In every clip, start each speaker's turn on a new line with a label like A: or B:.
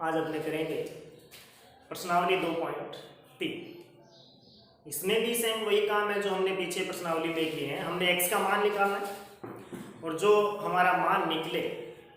A: आज अपने करेंगे प्रश्नावली 2.3। इसमें भी सेम वही काम है जो हमने पीछे प्रश्नावली में किए हैं। हमने x का मान निकालना है और जो हमारा मान निकले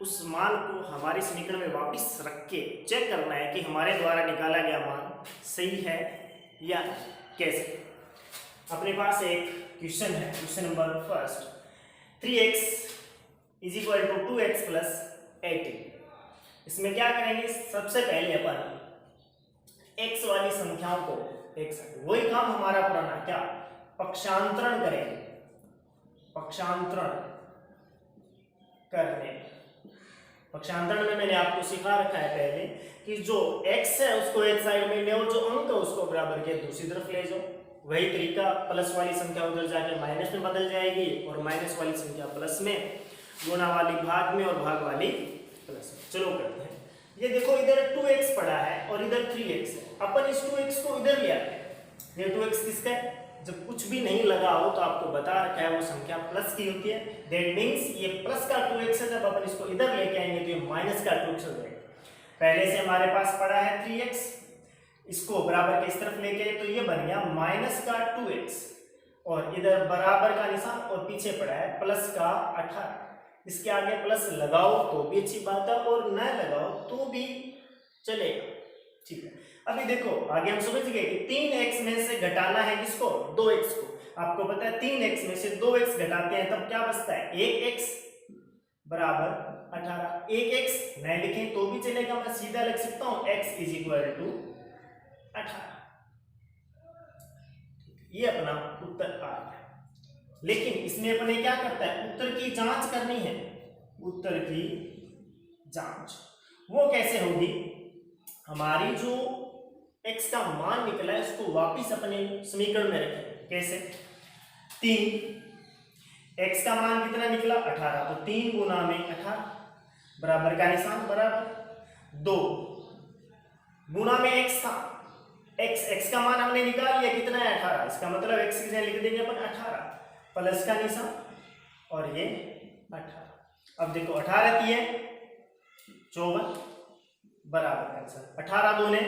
A: उस मान को हमारे समीकरण में वापस रख के चेक करना है कि हमारे द्वारा निकाला गया मान सही है या कैसे। अपने पास एक क्वेश्चन है, question number first, 3x is equal to 2x plus 18। इसमें क्या करेंगे, सबसे पहले अपन x वाली संख्याओं को वही काम हमारा पुराना क्या पक्षांतरण करेंगे, पक्षांतरण करने। पक्षांतरण में मैंने आपको सिखा रखा है पहले कि जो x है उसको एक साइड में ले और जो अंक है उसको बराबर के दूसरी तरफ ले जाओ। वही तरीका, प्लस वाली संख्या उधर जाके माइनस में बदल जाएगी और माइनस वाली संख्या प्लस में, गुणा वाली भाग में और भाग वाली प्लस में। चलो करते हैं। ये देखो इधर 2x पड़ा है और इधर 3x है। अपन इस 2x को इधर ले आते हैं। ये 2x किसका है? जब कुछ भी नहीं लगा हो तो आपको बता रखा है वो संख्या प्लस की होती है। दैट मींस ये प्लस का 2x है, जब अपन इसको इधर लेके आएंगे तो ये माइनस का 2x हो जाएगा। पहले से हमारे पास पड़ा है 3x, इसको बराबर के इस तरफ लेके आए तो ये बन गया माइनस का 2x और इधर बराबर का निशान और पीछे पड़ा है प्लस का 18। इसके आगे प्लस लगाओ तो भी अच्छी बात है और न लगाओ तो भी चलेगा, ठीक है। अभी देखो आगे हम समझ गए कि 3x में से घटाना है किसको, 2x को। आपको पता है 3x में से 2x घटाते हैं तब क्या बचता है, 1x बराबर 18। 1x न लिखें तो भी चलेगा, मैं सीधा लिख सकता हूं x इज इक्वल टू 18। ये अपना उत्तर आ गया। लेकिन इसमें अपने क्या करता है, उत्तर की जांच करनी है। उत्तर की जांच वो कैसे होगी, हमारी जो x का मान निकला है उसको वापस अपने समीकरण में रखें। कैसे, 3 x का मान कितना निकला 18, तो 3 गुना में 18 बराबर का निशान बराबर 2 गुना में x था, x का मान हमने निकाल लिया कितना है 18। इसका मतलब x की जगह लिख देंगे अपन 18 प्लस का निशान और ये 18। अब देखो 18 की है 54 बराबर का निशान 18 दूने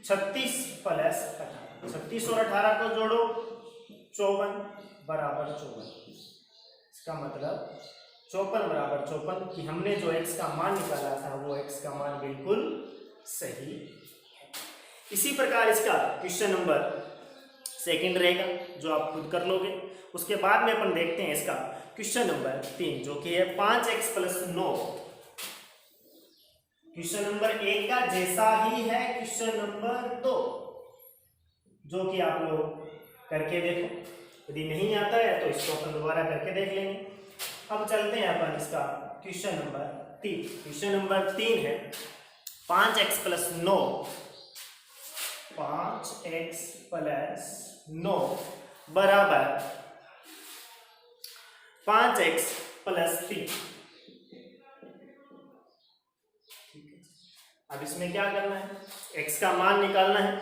A: 36 प्लस 18, 36 और 18 को जोड़ो 54 बराबर 54। इसका मतलब 54 बराबर 54 कि हमने जो x का मान निकाला था वो x का मान बिल्कुल सही है। इसी प्रकार इसका क्वेश्चन नंबर सेकंड रहेगा जो आप खुद कर लोगे। उसके बाद में अपन देखते हैं इसका क्वेश्चन नंबर 3 जो कि है 5x प्लस 9। क्वेश्चन नंबर 1 का जैसा ही है क्वेश्चन नंबर 2, जो कि आप लोग करके देखो। यदि नहीं आता है तो इसको अपन दोबारा करके देख लेंगे। अब चलते हैं अपन इसका क्वेश्चन नंबर 3। क्वेश्चन नंबर 3 है 5x प्लस 9, 5x प्लस 9 बराबर 5x प्लस 3। अब इसमें क्या करना है, x का मान निकालना है।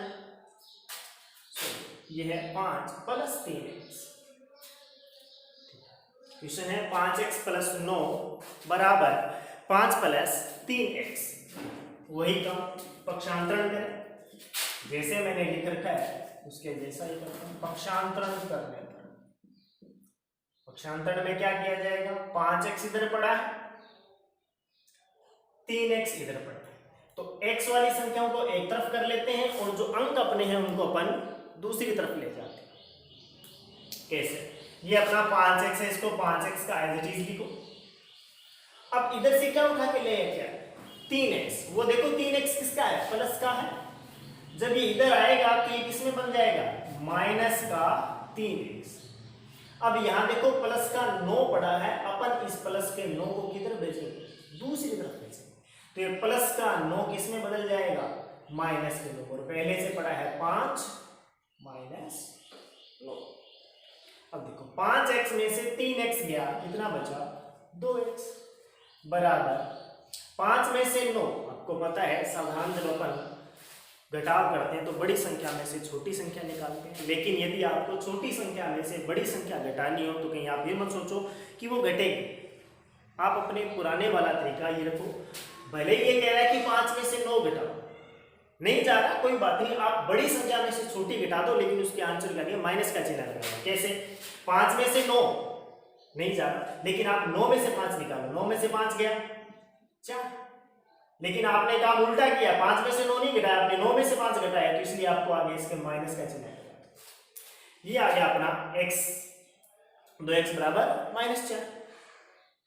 A: ये है 5 प्लस 3x। क्वेश्चन है 5x प्लस 9 बराबर 5 प्लस 3x। वही काम पक्षांतरण करें, जैसे मैंने लिख रखा है उसके जैसा ही करते हैं। पक्षांतरण करने पर पक्षांतरण में क्या किया जाएगा, 5x इधर पड़ा है 3x इधर पड़ा है, तो x वाली संख्याओं को एक तरफ कर लेते हैं और जो अंक अपने हैं उनको अपन दूसरी तरफ ले जाते हैं। कैसे, ये अपना 5x है, इसको 5x का एज इट इज लिखो। अब इधर से क्या उठा के ले क्या 3x, वो देखो 3x किसका है, प्लस का है। जब ये इधर आएगा तो ये किसमें बन जाएगा, माइनस का 3x। अब यहां देखो प्लस का 9 पड़ा है, अपन इस प्लस के 9 को किधर भेजेंगे, दूसरी तरफ भेजेंगे। तो ये प्लस का 9 किसमें बदल जाएगा, माइनस के 9। और पहले से पड़ा है 5 माइनस 9। अब देखो 5x में से 3x गया, कितना बचा 2x बराबर 5 में से 9। आपको पता है साधारण जब अपन घटाव करते हैं तो बड़ी संख्या में से छोटी संख्या निकालते हैं, लेकिन यदि आपको छोटी संख्या में से बड़ी संख्या घटानी हो तो कहीं आप ये मत सोचो कि वो घटेगी। आप अपने पुराने वाला तरीका ये रखो, भले ही ये कह रहा है कि 5 में से 9 9 घटाओ, नहीं जा रहा कोई बात नहीं, आप बड़ी संख्या में से छोटी घटा दो, लेकिन उसके आंसर के आगे माइनस का चिन्ह लगाना। कैसे? 5 में से 9 नहीं जा रहा, लेकिन आप 9 में से 5 निकालो, 9 में से 5 गया 4, लेकिन आपने काम उल्टा किया, 5 में से 9 नहीं घटाया, आपने 9 में से 5 घटाया, तो इसलिए आपको आगे इसके माइनस का चिन्ह लगाना। ये आ गया अपना x, 2x बराबर -4।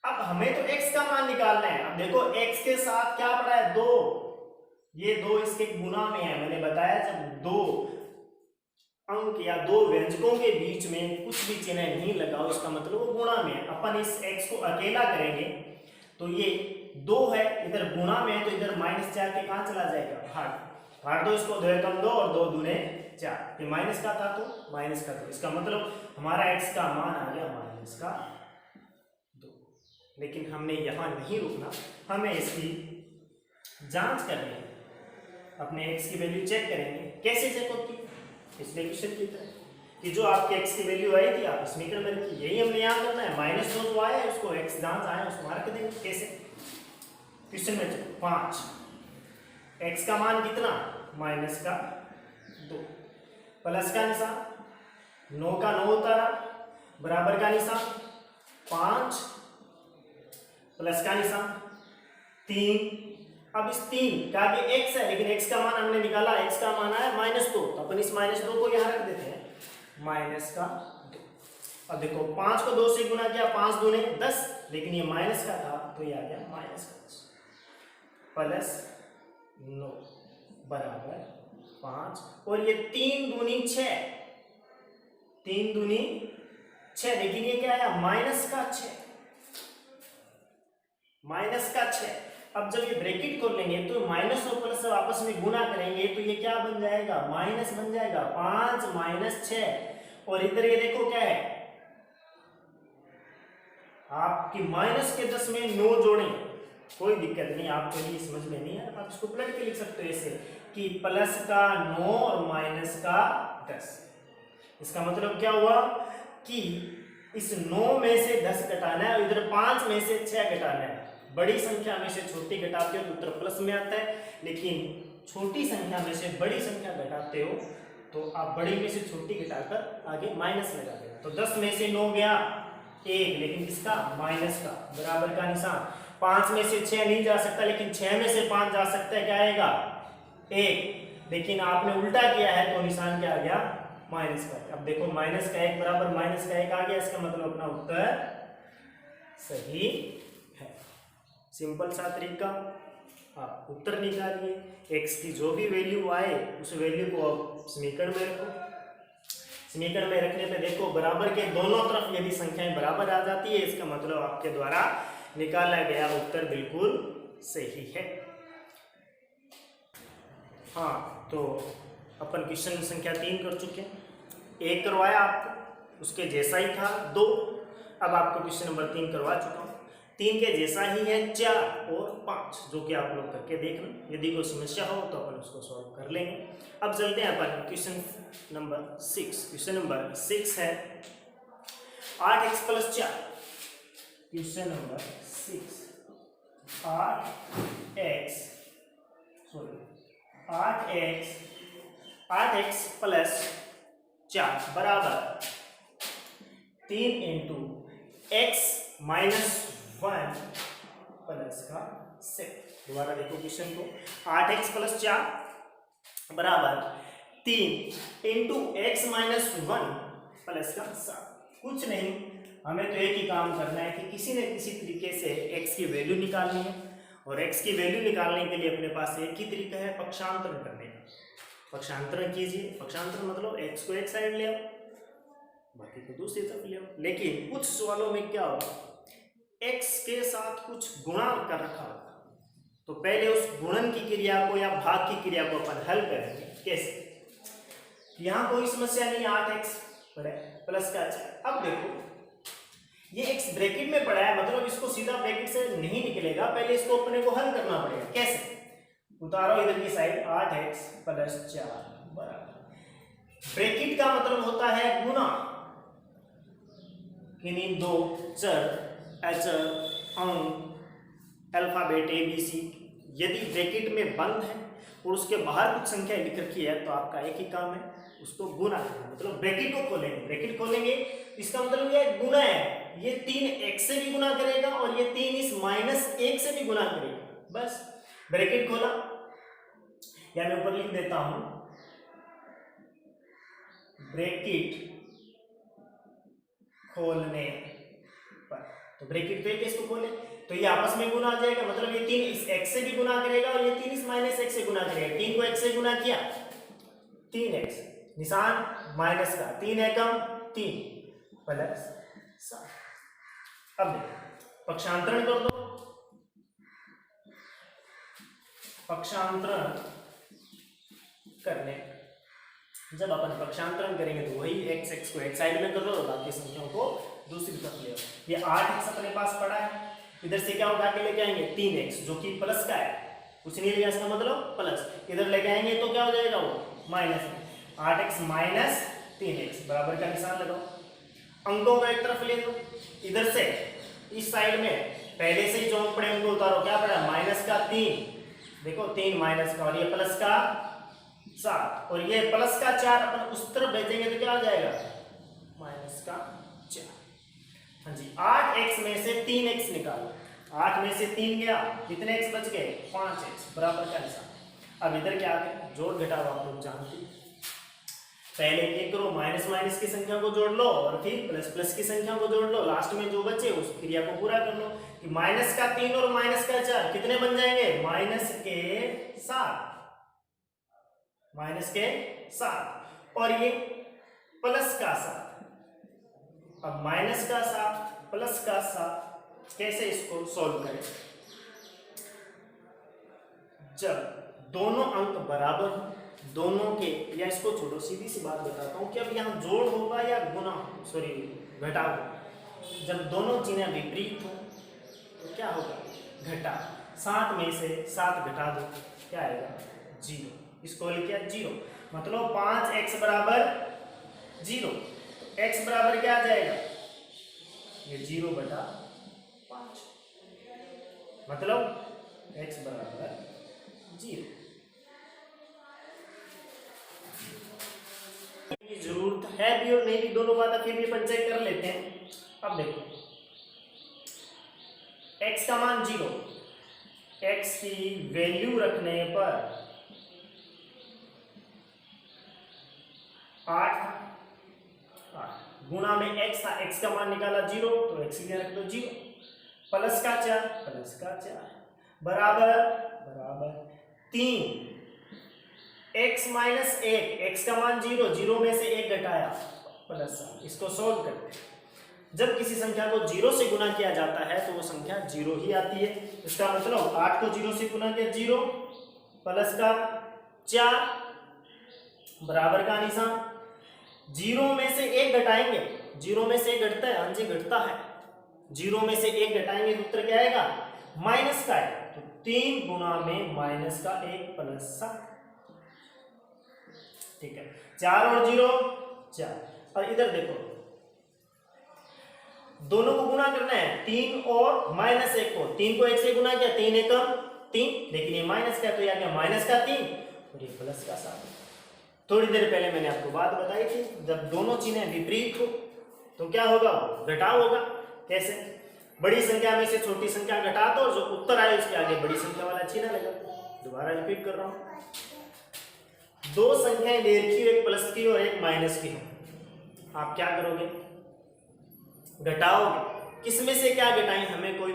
A: अब हमें तो x का मान निकालना है। अब देखो x के साथ क्या पड़ा है? 2, ये 2 इसके गुना में है। मैंने बताया जब 2 अंक या 2 व्यंजकों के बीच में कुछ भी चिन्ह नहीं लगाओ, इसका मतलब वो गुणा में है। अपन इस x को अकेला करेंगे तो ये 2 है, इधर गुणा में है, तो इधर -4 के कहां चला जाएगा? भाग दो इसको, 2 एकम 2 और 2 दूने 4। ये माइनस का था तो माइनस का, तो इसका मतलब हमारा x का मान आ गया -2। लेकिन हमने यहां नहीं रुकना, हमें इसकी जांच करनी है। अपने x की वैल्यू चेक करेंगे। कैसे चेक होती है? पिछले क्वेश्चन की तरह कि जो आपके x की वैल्यू आई थी आप समीकरण में रखी, यही हमने यहाँ करना है। -2 तो आया है, उसको x जांच आया उसको मार्क देंगे। कैसे? क्वेश्चन में चलो 5, x का मान कितना? -2, प्लस का निशान, 9 का 9 उतारा, बराबर का निशान 5, प्लस का निशान 3। अब इस 3 का आगे x है, लेकिन x का मान हमने निकाला, x का मान आया -2, तो अपन इस -2 को यहाँ रख देते हैं, -2। अब देखो 5 को 2 से गुना किया, 5 दूने 10, लेकिन ये माइनस का था तो ये आ गया -10, प्लस 9 बराबर 5, और ये 3 दूनी 6, 3 दूनी 6, लेकिन ये क्या आया? -6। अब जब ये ब्रैकेट खोल लेंगे तो माइनस और प्लस सब आपस में गुना करेंगे तो ये क्या बन जाएगा? माइनस बन जाएगा। 5 - 6, और इधर ये देखो क्या है, आपकी माइनस के 10 में 9 जोड़ें, कोई दिक्कत नहीं, आपके लिए समझ में नहीं है, आप इसको पलट के लिख सकते हो ऐसे कि प्लस का 9 और माइनस का 10। इसका मतलब क्या हुआ कि इस 9 में से 10 घटाना है और इधर 5 में से 6 घटाना है। बड़ी संख्या में से छोटी घटाते हो तो उत्तर प्लस में आता है, लेकिन छोटी संख्या में से बड़ी संख्या घटाते हो तो आप बड़ी में से छोटी घटाकर आगे माइनस लगा देना। तो 10 में से 9 गया 1, लेकिन किसका? माइनस का, बराबर का निशान। 5 में से 6 नहीं जा सकता, लेकिन 6 में से 5 जा सकता है, क्या आएगा? 1, लेकिन आपने उल्टा किया है तो निशान क्या आ गया? माइनस का। अब देखो -1 बराबर -1 आ गया, इसका मतलब अपना उत्तर सही है। सिंपल सा तरीका, आप उत्तर निकालिए। x की जो भी वैल्यू आए उस वैल्यू को आप समीकरण में रखो। समीकरण में रखने पे देखो बराबर के दोनों तरफ यदि संख्याएं बराबर आ जाती है, इसका मतलब आपके द्वारा निकाला गया उत्तर बिल्कुल सही है। हाँ, तो अपन क्वेश्चन संख्या 3 कर चुके हैं। 1 करवाया आपको, उसके जैसा ही था 2। अब आपको क्वेश्चन नंबर 3 करवा चुका हूँ। 3 के जैसा ही है 4 और 5, जो कि आप लोग करके देखना। यदि कोई समस्या हो तो अपन उसको सॉल्व कर लेंगे। अब चलते हैं अपन क्वेश्चन नंबर 6। क्वेश्चन नंबर 6 है 8x + 4। क्वेश्चन नंबर 6, 8x + 4 बराबर 3 × x - 1 प्लस का 6। दोबारा देखो क्वेश्चन को, 8x + 4 बराबर 3 × x - 1 प्लस का 7। कुछ नहीं, हमें तो एक ही काम करना है कि किसी न किसी तरीके से x की वैल्यू निकालनी है, और x की वैल्यू निकालने के लिए अपने पास एक ही तरीका है, पक्षांतरण करने का। पक्षांतरण कीजिए। पक्षांतरण मतलब x को एक साइड ले आओ, बाकी को दूसरी तरफ ले आओ। लेकिन कुछ सवालों में क्या होगा, x के साथ कुछ गुणा कर रखा होगा, तो पहले उस गुणन की क्रिया को या भाग की क्रिया को अपन हल करेंगे। कैसे? यहाँ कोई समस्या नहीं, 8x प्लस का 4। अब देखो ये x ब्रैकेट में पड़ा है, मतलब इसको सीधा ब्रैकेट से नहीं निकलेगा, पहले इसको अपने को हल करना पड़ेगा। कैसे? उतारो इधर की साइड, 8x + 4 बराबर, ब्रैकेट का मतलब होता है गुना, किन्हीं 2 चर, अचर, अंक, अल्फाबेट ABC यदि ब्रैकेट में बंद है और उसके बाहर कुछ संख्या लिख रखी है तो आपका एक ही काम है, उसको गुना करना। मतलब ब्रैकेट को खोलेंगे, ब्रैकेट खोलेंगे इसका मतलब ये गुना है, ये 3x से भी गुना करेगा और ये 3 इस -1 से भी गुना करेगा। बस ब्रैकेट खोला, या मैं ऊपर लिख देता हूं ब्रैकेट खोलने पर, तो ब्रैकेट पे इसको खोले तो ये आपस में गुना आ जाएगा। मतलब ये 3 इस x से भी गुना करेगा और ये 3 इस -1 से गुना करेगा। 3 को x से गुना किया 3x, निशान माइनस का, 3 एकम 3 प्लस 7। अब देखो पक्षांतरण कर दो, पक्षांतरण करने जब अपन पक्षांतरण करेंगे तो वही x को एक साइड में कर लो और बाकी संख्याओं को दूसरी तरफ ले आओ। ये 8x अपने पास पड़ा है, इधर से क्या उठा के लेके आएंगे 3x जो कि प्लस का है, कुछ नहीं लिया इसका मतलब प्लस, इधर लेके आएंगे तो क्या हो जाएगा वो माइनस में। 8x माइनस 3x बराबर का निशान लगाओ। अंकों को एक तरफ ले लो, इधर से इस साइड में पहले से ही जो अंक पड़े उनको उतारो, क्या पड़ा माइनस का 3, देखो 3 माइनस का, और ये प्लस का 7 और ये प्लस का 4 अपन उस तरफ भेजेंगे तो क्या हो जाएगा माइनस का 4। हाँ जी, 8x में से 3x निकालो, 8 में से 3 गया, कितने x बच गए 5x बराबर का निशान। अब इधर क्या करें, जोड़ घटाव आप लोग जानते हैं, पहले क्या करो माइनस माइनस की संख्या को जोड़ लो और फिर प्लस प्लस की संख्या को जोड़ लो, लास्ट में जो बचे उस क्रिया को पूरा कर लो। कि माइनस का 3 और माइनस का 4 कितने बन जाएंगे माइनस के 7, माइनस के 7 और ये प्लस का 7। अब माइनस का 7 प्लस का 7 कैसे इसको सॉल्व करें, जब दोनों अंक बराबर हो, दोनों के, या इसको छोड़ो सीधी सी बात बताता हूं कि अब यहाँ जोड़ होगा या गुना, सॉरी घटाव होगा। जब दोनों चीजें विपरीत हो तो क्या होगा घटा, 7 में से 7 घटा दो क्या आएगा 0, इसको लिखा 0, मतलब 5x बराबर 0, x बराबर क्या आ जाएगा ये 0/5, मतलब x बराबर 0। जरूरत है भी और नहीं भी, दोनों बातें फिर भी अपन चेक कर लेते हैं। अब देखो x का मान 0, x की वैल्यू रखने पर 8 गुना में x था, x का मान निकाला 0 तो x की रख दो 0, प्लस का 4 बराबर 3 x माइनस 1, x का मान 0, 0 में से 1 घटाया प्लस 7। इसको सॉल्व करते हैं, जब किसी संख्या को 0 से गुना किया जाता है तो वो संख्या 0 ही आती है। इसका मतलब 8 को 0 से गुना किया 0 प्लस का 4 बराबर का निशान, 0 में से 1 घटाएंगे, 0 में से 1 घटता है, हाँ जी घटता है, 0 में से 1 घटाएंगे तो उत्तर क्या आएगा माइनस का है, तो 3 गुना में माइनस का 1 प्लस 7, ठीक है 4 और 0 4। और इधर देखो दोनों को गुना करना है, 3 और माइनस 1 को, 3 को 1 से गुना किया 3 एकम 3, लेकिन ये माइनस का तो यह क्या माइनस का 3 और ये प्लस का 7। थोड़ी देर पहले मैंने आपको बात बताई थी, जब दोनों चीजें विपरीत हो तो क्या होगा घटाव होगा। कैसे, बड़ी संख्या में से छोटी संख्या घटा दो, जो उत्तर आए उसके आगे बड़ी संख्या वाला चिन्ह लगा। दोबारा रिपीट कर रहा हूं, दो संख्याएं ले रखी हो, एक प्लस की और एक माइनस की है, आप क्या करोगे घटाओगे, किसमें से क्या घटाएं हमें कोई